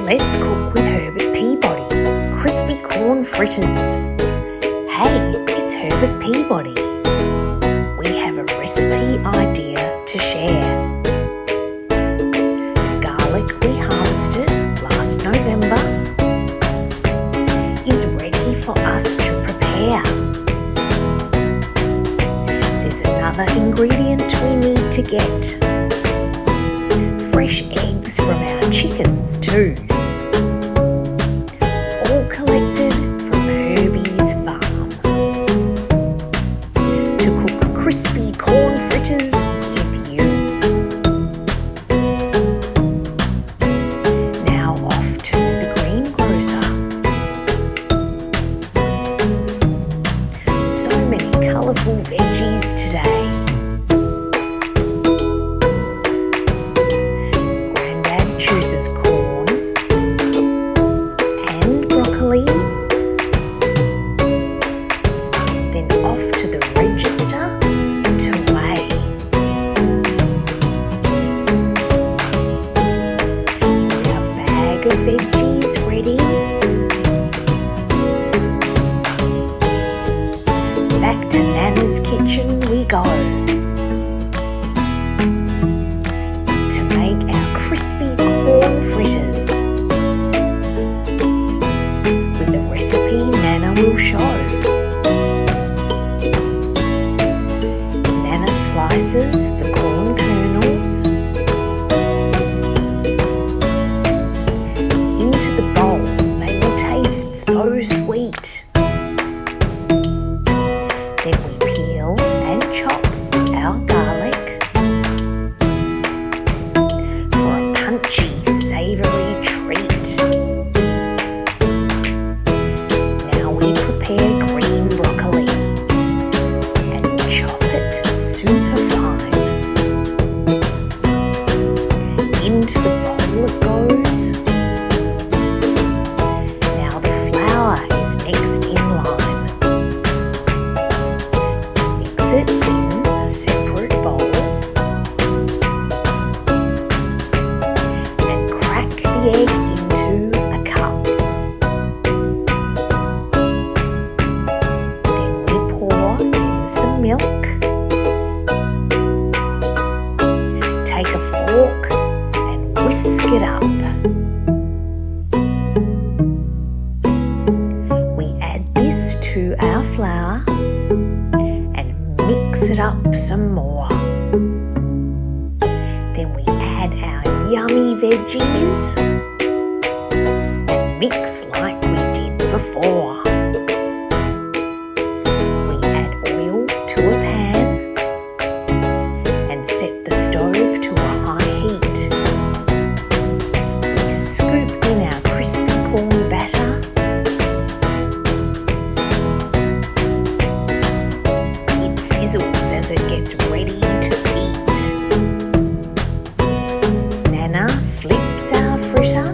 Let's cook with Herbert Peabody, Crispy Corn Fritters. Hey, it's Herbert Peabody. We have a recipe idea to share. The garlic we harvested last November is ready for us to prepare. There's another ingredient we need to get. Fresh eggs from our chickens too. All collected from Herbie's farm. To cook crispy corn fritters with you. Now off to the greengrocer. So many colourful veggies today. Granddad chooses corn and broccoli. Then off to the register to weigh. Our bag of veggies ready. Back to Nanna's kitchen we go to make our crispy corn fritters with the recipe Nanna will show. Nanna slices the corn kernels into the bowl. They will taste so sweet. Then we peel and chop our garlic for a punchy, savoury treat. Now we prepare green broccoli and chop it super fine. Into the bowl it goes. Now the flour is next in line. It in a separate bowl and crack the egg into a cup. Then we pour in some milk. Take a fork and whisk it up. We add this to our flour. Mix it up some more. Then we add our yummy veggies and mix like we did before. We add oil to a pan and set the stove to a high heat. We scoop in our crispy corn batter. As it gets ready to eat. Nanna flips our fritter